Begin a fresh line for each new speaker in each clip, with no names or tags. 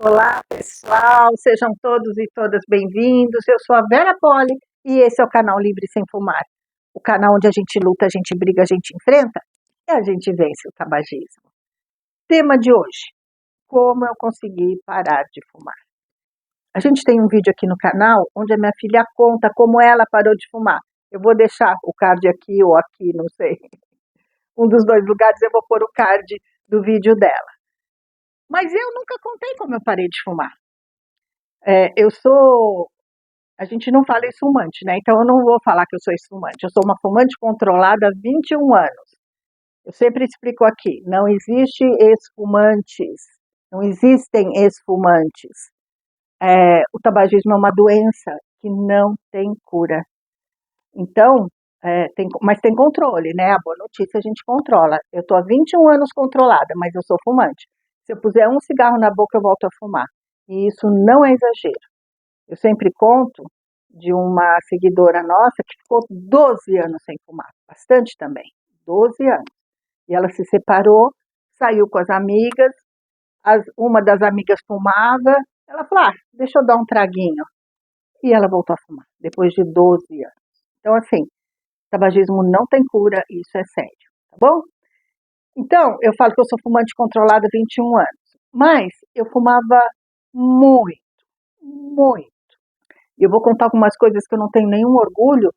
Olá, pessoal, sejam todos e todas bem-vindos. Eu sou a Vera Poli e esse é o canal Livre Sem Fumar, o canal onde a gente luta, a gente briga, a gente enfrenta e a gente vence o tabagismo. Tema de hoje: como eu consegui parar de fumar. A gente tem um vídeo aqui no canal onde a minha filha conta como ela parou de fumar. Eu vou deixar o card aqui ou aqui, não sei. Um dos dois lugares eu vou pôr o card do vídeo dela. Mas eu nunca contei como eu parei de fumar. A gente não fala ex-fumante, né? Então eu não vou falar que eu sou ex-fumante. Eu sou uma fumante controlada há 21 anos. Eu sempre explico aqui, não existe ex-fumantes, não existem ex-fumantes. O tabagismo é uma doença que não tem cura. Então, mas tem controle, né? A boa notícia a gente controla. Eu estou há 21 anos controlada, mas eu sou fumante. Se eu puser um cigarro na boca, eu volto a fumar. E isso não é exagero. Eu sempre conto de uma seguidora nossa que ficou 12 anos sem fumar, bastante também, 12 anos. E ela se separou, saiu com as amigas, uma das amigas fumava, ela falou, deixa eu dar um traguinho. E ela voltou a fumar, depois de 12 anos. Então, assim, tabagismo não tem cura, isso é sério, tá bom? Então, eu falo que eu sou fumante controlada há 21 anos, mas eu fumava muito, muito. Eu vou contar algumas coisas que eu não tenho nenhum orgulho,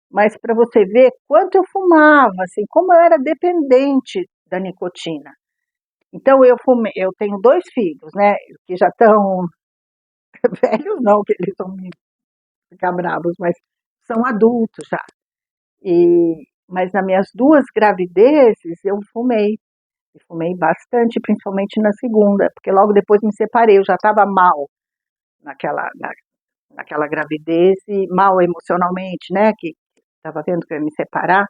mas para você ver quanto eu fumava, assim, como eu era dependente da nicotina. Então eu tenho 2 filhos, né, que já estão velhos não, que eles vão me ficar bravos, mas são adultos já. Mas nas minhas 2 gravidezes eu fumei bastante, principalmente na segunda, porque logo depois me separei, eu já estava mal naquela gravidez e mal emocionalmente, né, que estava vendo que eu ia me separar,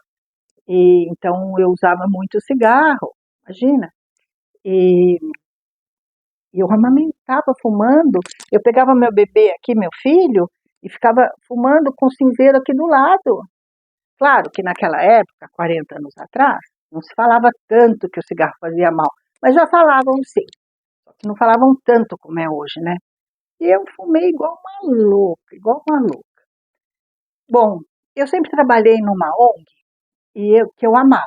e então eu usava muito cigarro, imagina, e eu amamentava fumando, eu pegava meu bebê aqui, meu filho, e ficava fumando com o cinzeiro aqui do lado. Claro que naquela época, 40 anos atrás, não se falava tanto que o cigarro fazia mal, mas já falavam sim, só que não falavam tanto como é hoje, né? E eu fumei igual uma louca, igual uma louca. Bom, eu sempre trabalhei numa ONG que eu amava.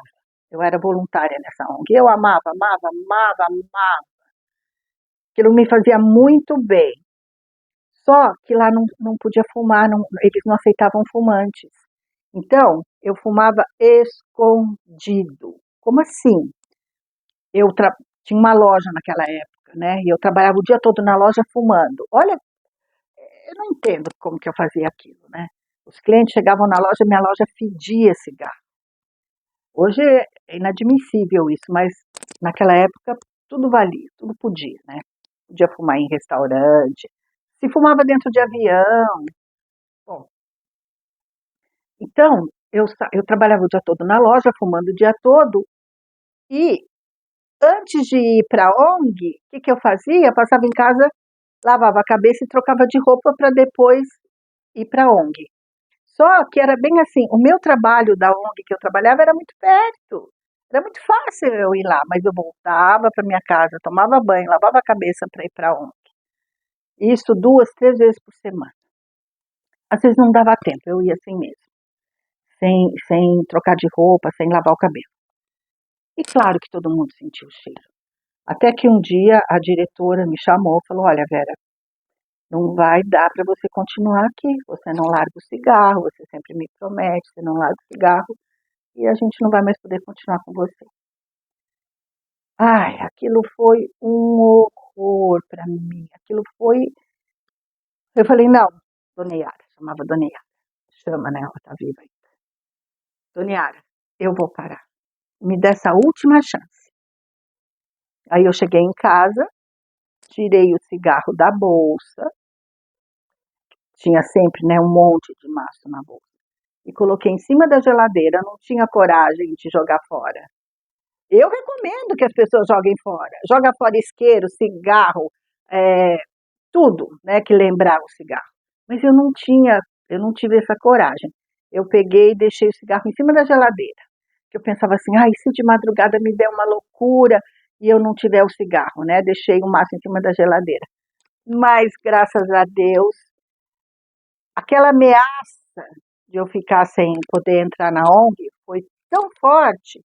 Eu era voluntária nessa ONG. Eu amava, amava, amava, amava. Aquilo me fazia muito bem. Só que lá não podia fumar, eles não aceitavam fumantes. Então, eu fumava escondido. Como assim? Tinha uma loja naquela época, né? E eu trabalhava o dia todo na loja fumando. Olha, eu não entendo como que eu fazia aquilo, né? Os clientes chegavam na loja, minha loja fedia cigarro. Hoje é inadmissível isso, mas naquela época tudo valia, tudo podia, né? Podia fumar em restaurante, se fumava dentro de avião. Bom, então eu trabalhava o dia todo na loja, fumando o dia todo, e antes de ir para a ONG, o que eu fazia? Eu passava em casa, lavava a cabeça e trocava de roupa para depois ir para a ONG. Só que era bem assim, o meu trabalho da ONG que eu trabalhava era muito perto. Era muito fácil eu ir lá, mas eu voltava para minha casa, tomava banho, lavava a cabeça para ir para a ONG. Isso 2, 3 vezes por semana. Às vezes não dava tempo, eu ia assim mesmo, sem trocar de roupa, sem lavar o cabelo. E claro que todo mundo sentiu o cheiro. Até que um dia a diretora me chamou e falou, olha Vera, não vai dar para você continuar aqui, você não larga o cigarro, você sempre me promete, você não larga o cigarro, e a gente não vai mais poder continuar com você. Ai, aquilo foi um horror para mim, eu falei, não, Dona Yara, chamava Dona Yara, chama, né, ela tá viva ainda. Dona Yara, eu vou parar, me dê essa última chance. Aí eu cheguei em casa, tirei o cigarro da bolsa, tinha sempre, né, um monte de maço na bolsa, e coloquei em cima da geladeira, não tinha coragem de jogar fora. Eu recomendo que as pessoas joguem fora. Joga fora isqueiro, cigarro, tudo, né, que lembrar o cigarro. Mas eu não tive essa coragem. Eu peguei e deixei o cigarro em cima da geladeira. Que eu pensava assim, se de madrugada me der uma loucura e eu não tiver o cigarro, né? Deixei o maço em cima da geladeira. mas graças a Deus, aquela ameaça de eu ficar sem poder entrar na ONG foi tão forte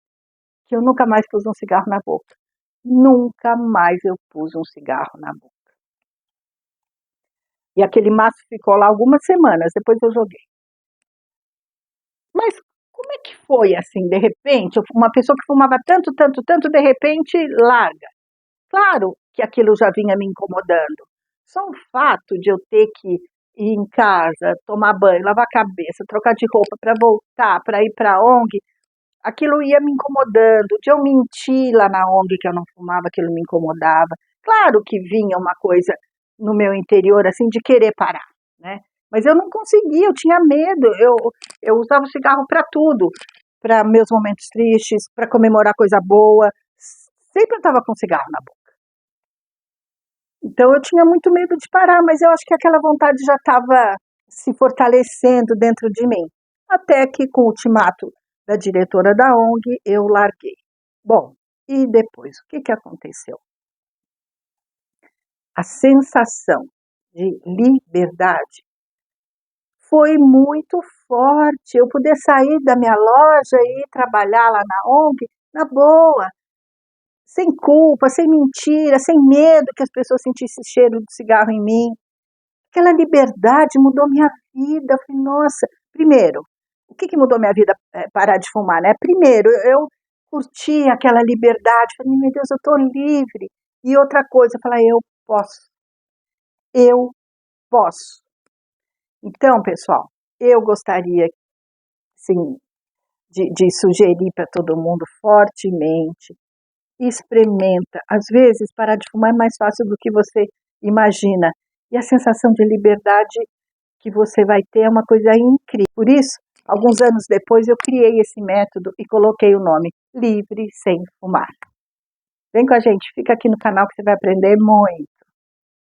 que eu nunca mais pus um cigarro na boca. Nunca mais eu pus um cigarro na boca. E aquele maço ficou lá algumas semanas, depois eu joguei. Mas como é que foi assim, de repente, uma pessoa que fumava tanto, tanto, tanto, de repente larga? Claro que aquilo já vinha me incomodando. Só o fato de eu ter que ir em casa, tomar banho, lavar a cabeça, trocar de roupa para voltar, para ir para a ONG, aquilo ia me incomodando. De eu mentir lá na ONG que eu não fumava, aquilo me incomodava. Claro que vinha uma coisa no meu interior assim de querer parar, né? Mas eu não conseguia, eu tinha medo. Eu usava o cigarro para tudo, para meus momentos tristes, para comemorar coisa boa. Sempre eu estava com cigarro na boca. Então eu tinha muito medo de parar, mas eu acho que aquela vontade já estava se fortalecendo dentro de mim. Até que com o ultimato da diretora da ONG eu larguei. Bom, e depois, o que, que aconteceu? A sensação de liberdade foi muito forte. Eu poder sair da minha loja e ir trabalhar lá na ONG, na boa, sem culpa, sem mentira, sem medo que as pessoas sentissem cheiro de cigarro em mim. Aquela liberdade mudou minha vida. Eu falei, nossa, primeiro, o que, que mudou minha vida? Parar de fumar, né? Primeiro, eu curti aquela liberdade. Falei, meu Deus, eu estou livre. E outra coisa, eu falei, eu posso. Eu posso. Então, pessoal, eu gostaria, sim, de sugerir para todo mundo fortemente, experimenta. Às vezes, parar de fumar é mais fácil do que você imagina. E a sensação de liberdade que você vai ter é uma coisa incrível. Por isso, alguns anos depois, eu criei esse método e coloquei o nome Livre Sem Fumar. Vem com a gente, fica aqui no canal que você vai aprender muito.